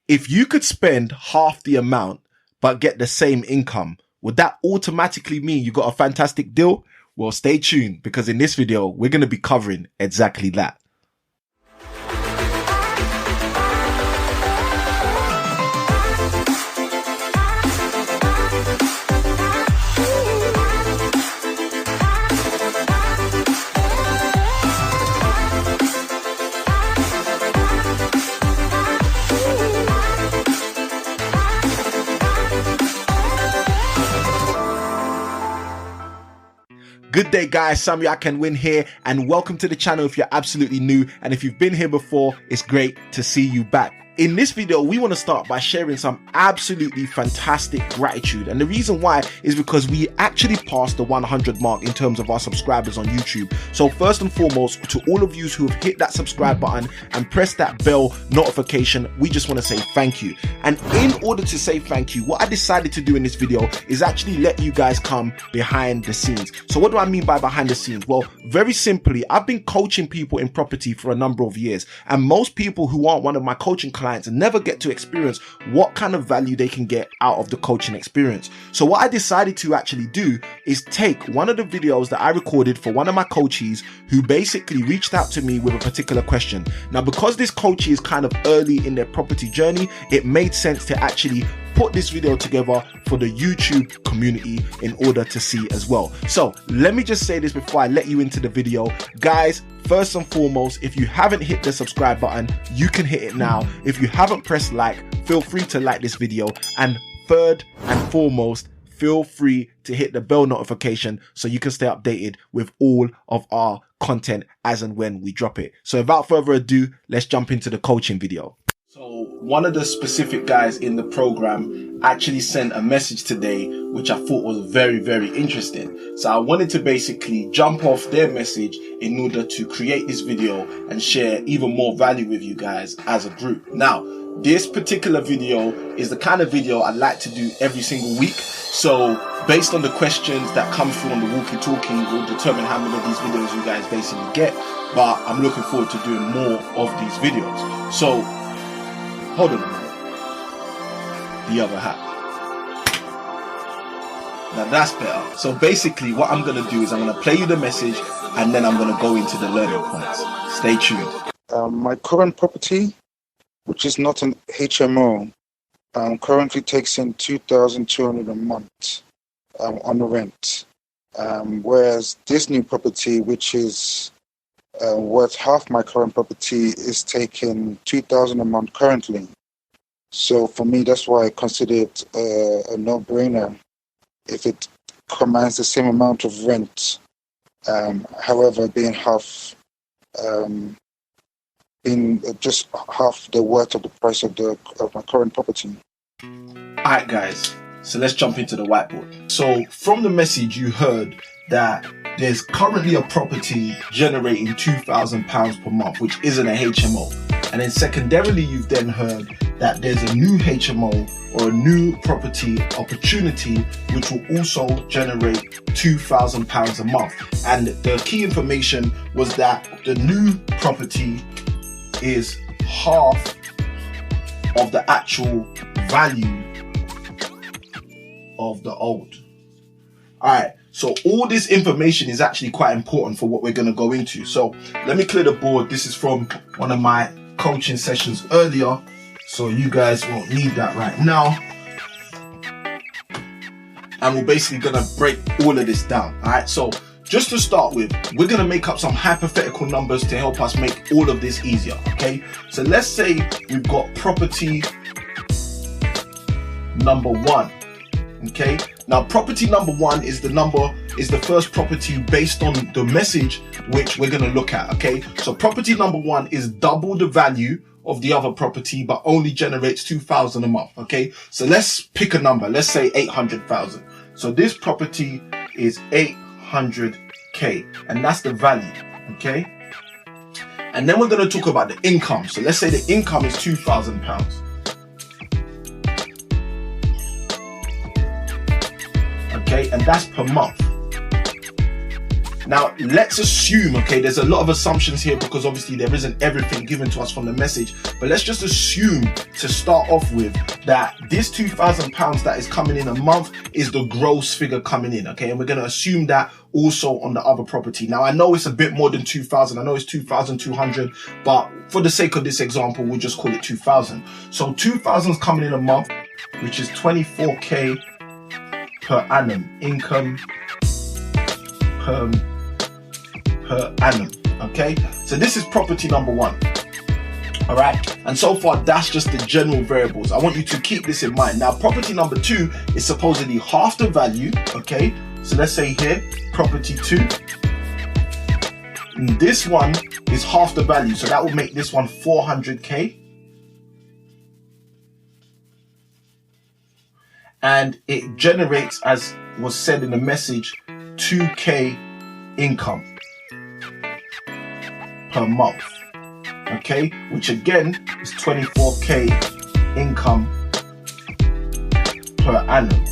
If you could spend half the amount but get the same income, would that automatically mean you got a fantastic deal? Well, stay tuned, because in this video, we're going to be covering exactly that. Good day, guys. Sammy I Can Win here, and welcome to the channel if you're absolutely new, and if you've been here before, it's great to see you back. In this video, we want to start by sharing some absolutely fantastic gratitude, and the reason why is because we actually passed the 100 mark in terms of our subscribers on YouTube. So first and foremost, to all of you who have hit that subscribe button and pressed that bell notification, we just want to say thank you. And in order to say thank you, what I decided to do in this video is actually let you guys come behind the scenes. So what do I mean by behind the scenes? Well, very simply, I've been coaching people in property for a number of years, and most people who aren't one of my coaching clients never get to experience what kind of value they can get out of the coaching experience. So what I decided to actually do is take one of the videos that I recorded for one of my coaches who basically reached out to me with a particular question. Now, because this coach is kind of early in their property journey, it made sense to actually put this video together for the YouTube community in order to see as well. So let me just say this before I let you into the video. Guys, first and foremost, if you haven't hit the subscribe button, you can hit it now. If you haven't pressed like, feel free to like this video. And third and foremost, feel free to hit the bell notification so you can stay updated with all of our content as and when we drop it. So without further ado, let's jump into the coaching video. So one of the specific guys in the program actually sent a message today, which I thought was very, very interesting. So I wanted to basically jump off their message in order to create this video and share even more value with you guys as a group. Now, this particular video is the kind of video I like to do every single week. So based on the questions that come through on the walkie-talkie will determine how many of these videos you guys basically get. But I'm looking forward to doing more of these videos. So hold on a minute. The other hat. Now that's better. So basically what I'm going to do is I'm going to play you the message and then I'm going to go into the learning points. Stay tuned. My current property, which is not an HMO, currently takes in $2,200 a month on the rent. Whereas this new property, which is worth half my current property, is taking $2,000 a month currently. So for me, that's why I consider it a no-brainer if it commands the same amount of rent, however, being just half the worth of the price of my current property. Alright guys, so let's jump into the whiteboard. So from the message you heard that there's currently a property generating £2,000 per month, which isn't a HMO. And then secondarily, you've then heard that there's a new HMO or a new property opportunity, which will also generate £2,000 a month. And the key information was that the new property is half of the actual value of the old. Alright, so all this information is actually quite important for what we're going to go into. So let me clear the board. This is from one of my coaching sessions earlier, so you guys won't need that right now. And we're basically going to break all of this down. Alright, so just to start with, we're going to make up some hypothetical numbers to help us make all of this easier. Okay, so let's say we've got property number one. Okay, now property number one is the first property based on the message which we're going to look at. Okay, so property number one is double the value of the other property but only generates $2,000 a month. Okay, so let's pick a number. Let's say 800,000. So this property is 800k, and that's the value. Okay, and then we're going to talk about the income. So let's say the income is £2,000. Okay, and that's per month. Now, let's assume, okay, there's a lot of assumptions here because obviously there isn't everything given to us from the message, but let's just assume to start off with that this £2,000 that is coming in a month is the gross figure coming in, okay? And we're going to assume that also on the other property. Now, I know it's a bit more than 2,000. I know it's 2,200, but for the sake of this example, we'll just call it 2,000. So 2,000 is coming in a month, which is 24k per annum income per annum. Okay, so this is property number one. All right, and so far that's just the general variables. I want you to keep this in mind. Now, property number two is supposedly half the value. Okay, so let's say here property two, and this one is half the value, so that will make this one 400k. And it generates, as was said in the message, 2k income per month, okay, which again is 24k income per annum.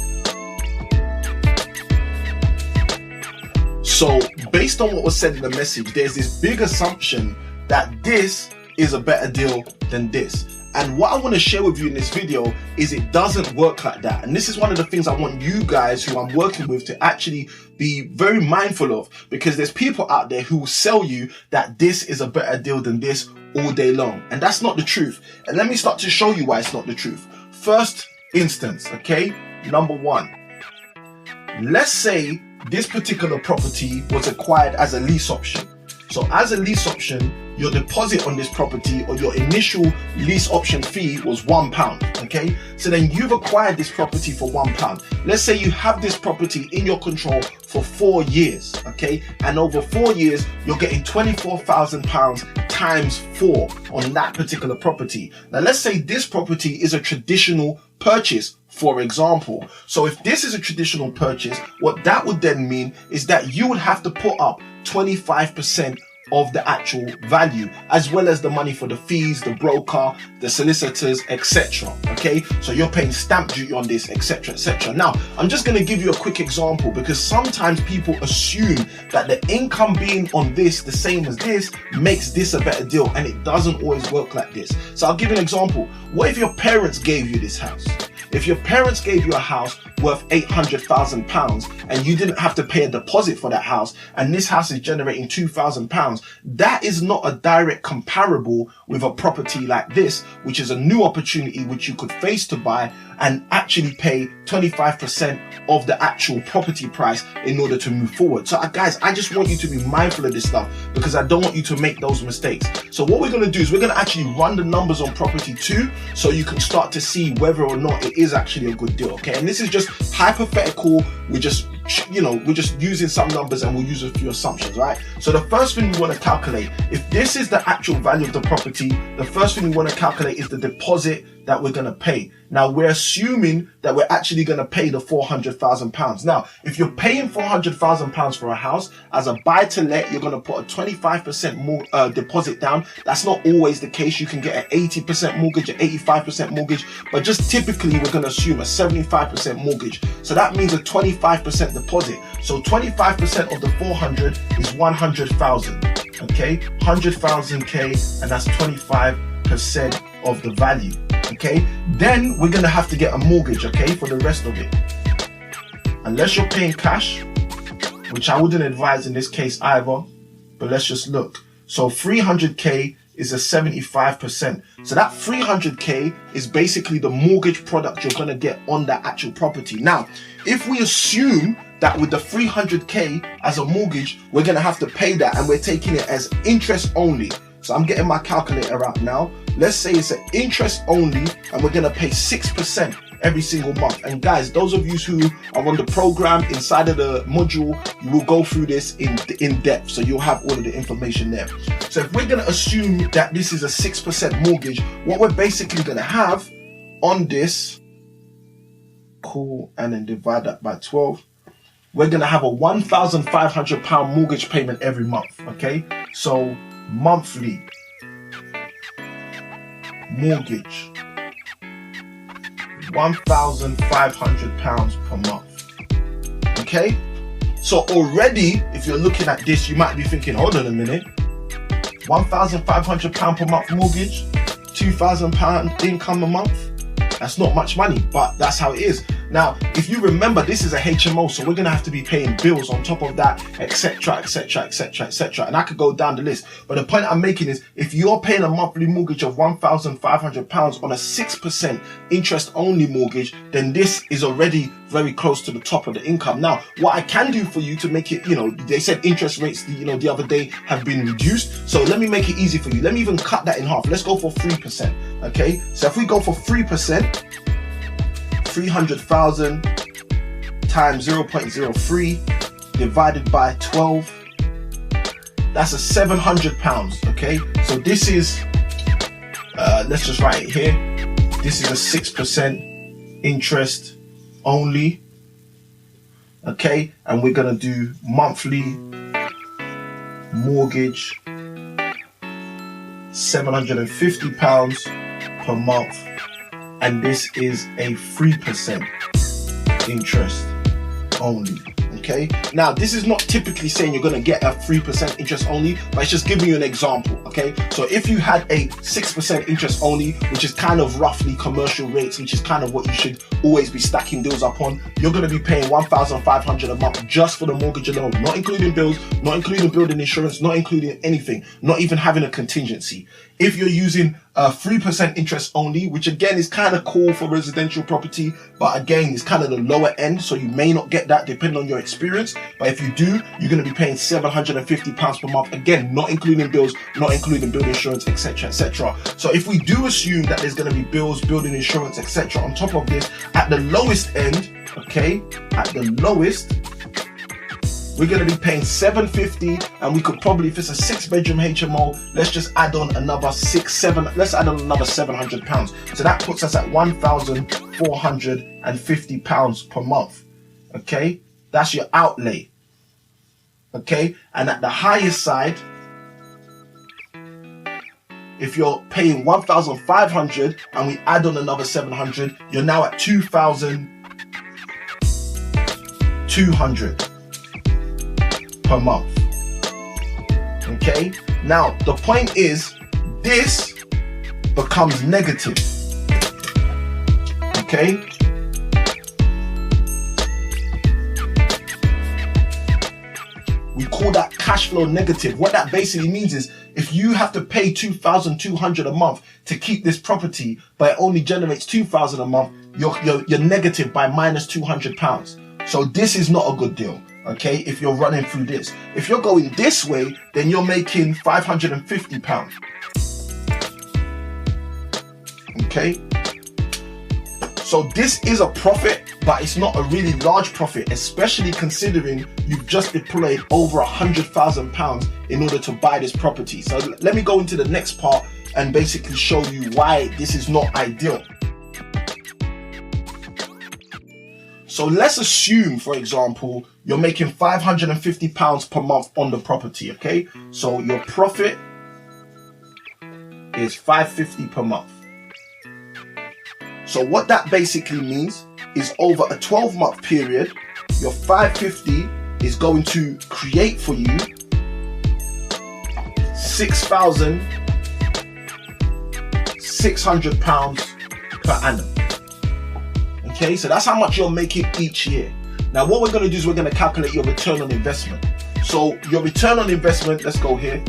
So based on what was said in the message, there's this big assumption that this is a better deal than this. And what I want to share with you in this video is it doesn't work like that. And this is one of the things I want you guys who I'm working with to actually be very mindful of, because there's people out there who will sell you that this is a better deal than this all day long. And that's not the truth. And let me start to show you why it's not the truth. First instance, okay, number one, let's say this particular property was acquired as a lease option. So as a lease option, your deposit on this property or your initial lease option fee was £1, okay? So then you've acquired this property for £1. Let's say you have this property in your control for 4 years, okay? And over 4 years, you're getting £24,000 times 4 on that particular property. Now, let's say this property is a traditional purchase, for example. So if this is a traditional purchase, what that would then mean is that you would have to put up 25% of the actual value, as well as the money for the fees, the broker, the solicitors, etc. Okay, so you're paying stamp duty on this, etc., etc. Now, I'm just going to give you a quick example, because sometimes people assume that the income being on this the same as this makes this a better deal, and it doesn't always work like this. So I'll give you an example. What if your parents gave you this house? If your parents gave you a house worth £800,000 and you didn't have to pay a deposit for that house, and this house is generating £2,000, that is not a direct comparable with a property like this, which is a new opportunity which you could face to buy and actually pay 25% of the actual property price in order to move forward. So guys, I just want you to be mindful of this stuff, because I don't want you to make those mistakes. So what we're going to do is we're going to actually run the numbers on property 2 so you can start to see whether or not it is actually a good deal, okay? And this is just hypothetical. We're just using some numbers and we'll use a few assumptions, right? So the first thing we want to calculate, if this is the actual value of the property, the first thing we want to calculate is the deposit that we're going to pay. Now, we're assuming that we're actually going to pay the £400,000. Now, if you're paying £400,000 for a house as a buy-to-let, you're going to put a 25% more deposit down. That's not always the case. You can get an 80% mortgage, an 85% mortgage, but just typically we're going to assume a 75% mortgage. So that means a 25% deposit. So 25% of the 400 is 100,000. Okay, 100,000k, and that's 25% of the value. Okay, then we're gonna have to get a mortgage, okay, for the rest of it, unless you're paying cash, which I wouldn't advise in this case either. But let's just look. So 300k is a 75%. So that 300k is basically the mortgage product you're gonna get on that actual property. Now, if we assume that with the 300k as a mortgage, we're gonna have to pay that, and we're taking it as interest only. So I'm getting my calculator out now. Let's say it's an interest only, and we're gonna pay 6% every single month. And guys, those of you who are on the program inside of the module, you will go through this in depth, so you'll have all of the information there. So if we're gonna assume that this is a 6% mortgage, what we're basically gonna have on this, cool, and then divide that by 12, we're gonna have a £1,500 mortgage payment every month. Okay, so monthly mortgage, £1,500 per month. Okay, So already, if you're looking at this, you might be thinking, hold on a minute, £1,500 per month mortgage, £2,000 income a month. That's not much money, but that's how it is. Now, if you remember, this is a HMO, so we're going to have to be paying bills on top of that, etc., etc., etc., etc. And I could go down the list. But the point I'm making is, if you're paying a monthly mortgage of £1,500 on a 6% interest-only mortgage, then this is already very close to the top of the income. Now, what I can do for you to make it, they said interest rates, the other day have been reduced. So let me make it easy for you. Let me even cut that in half. Let's go for 3%. Okay. So if we go for 3%, 300,000 times 0.03 divided by 12, that's a £700. Okay. So this is, let's just write it here. This is a 6% interest only. Okay. And we're going to do monthly mortgage, £750 per month. And this is a 3% interest only. Okay. Now, this is not typically saying you're going to get a 3% interest only, but it's just giving you an example. Okay. So if you had a 6% interest only, which is kind of roughly commercial rates, which is kind of what you should always be stacking deals up on, you're going to be paying £1,500 a month just for the mortgage alone, not including bills, not including building insurance, not including anything, not even having a contingency. If you're using a 3% interest only, which again is kind of cool for residential property, but again, it's kind of the lower end, so you may not get that depending on your experience. But if you do, you're going to be paying £750 per month, again, not including bills, not including building insurance, etc., etc. So if we do assume that there's going to be bills, building insurance, etc. on top of this, at the lowest end, okay, at the lowest, we're going to be paying $750, and we could probably, if it's a 6-bedroom HMO, let's just add on another let's add on another £700. So that puts us at £1,450 per month. Okay, that's your outlay. Okay, and at the highest side, if you're paying £1,500 and we add on another £700, you're now at $2,200 per month. Okay, now the point is, this becomes negative. Okay, we call that cash flow negative. What that basically means is, if you have to pay $2,200 a month to keep this property, but it only generates $2,000 a month, you're negative by minus £200. So this is not a good deal. Okay, if you're running through this. If you're going this way, then you're making £550. Okay, so this is a profit, but it's not a really large profit, especially considering you've just deployed over £100,000 in order to buy this property. So let me go into the next part and basically show you why this is not ideal. So let's assume, for example, you're making £550 per month on the property, okay? So your profit is $550 per month. So what that basically means is, over a 12-month period, your $550 is going to create for you £6,600 per annum. Okay, so that's how much you're making each year. Now, what we're going to do is we're going to calculate your return on investment. So your return on investment, let's go here.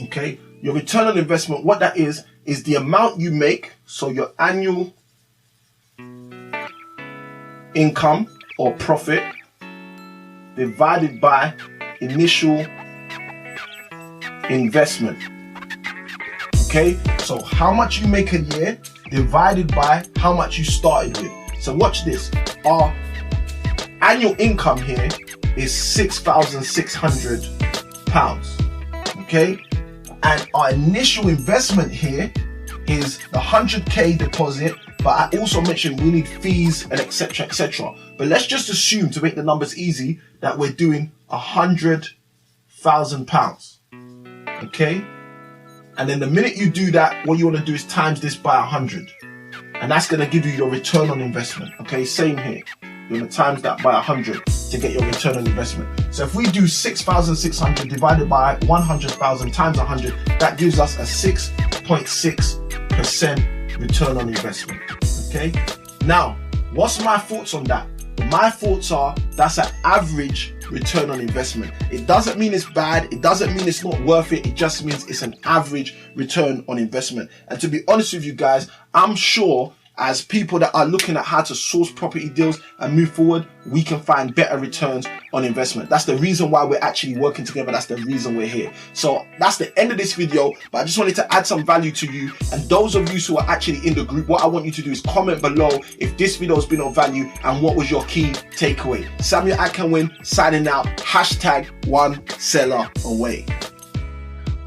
Okay, your return on investment, what that is the amount you make, so your annual income or profit divided by initial investment. Okay, so how much you make a year divided by how much you started with. So watch this. Our annual income here is £6,600. Okay, and our initial investment here is the 100k deposit, but I also mentioned we need fees and etc, etc. But let's just assume, to make the numbers easy, that we're doing £100,000. Okay, and then the minute you do that, what you want to do is times this by 100, and that's going to give you your return on investment. Okay, same here. You're going to times that by 100 to get your return on investment. So if we do 6,600 divided by 100,000 times 100, that gives us a 6.6% return on investment. Okay, now what's my thoughts on that? My thoughts are that's an average return on investment. It doesn't mean it's bad, it doesn't mean it's not worth it, it just means it's an average return on investment. And to be honest with you guys, I'm sure as people that are looking at how to source property deals and move forward, we can find better returns on investment. That's the reason why we're actually working together. That's the reason we're here. So that's the end of this video, but I just wanted to add some value to you. And those of you who are actually in the group, what I want you to do is comment below if this video has been of value and what was your key takeaway. Samuel Akinwin signing out. #1sellerAway.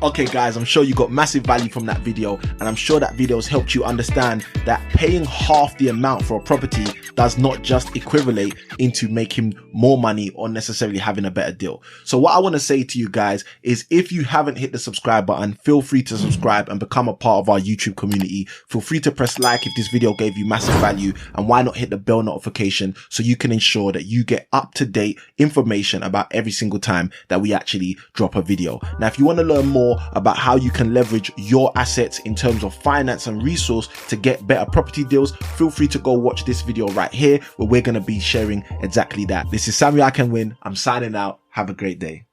Okay guys, I'm sure you got massive value from that video, and I'm sure that video has helped you understand that paying half the amount for a property does not just equivalent into making more money or necessarily having a better deal. So what I want to say to you guys is, if you haven't hit the subscribe button, feel free to subscribe and become a part of our YouTube community. Feel free to press like if this video gave you massive value, and why not hit the bell notification so you can ensure that you get up-to-date information about every single time that we actually drop a video. Now, if you want to learn more about how you can leverage your assets in terms of finance and resource to get better property deals, feel free to go watch this video right here, where we're going to be sharing exactly that. This is Samuel Akinwin. I'm signing out. Have a great day.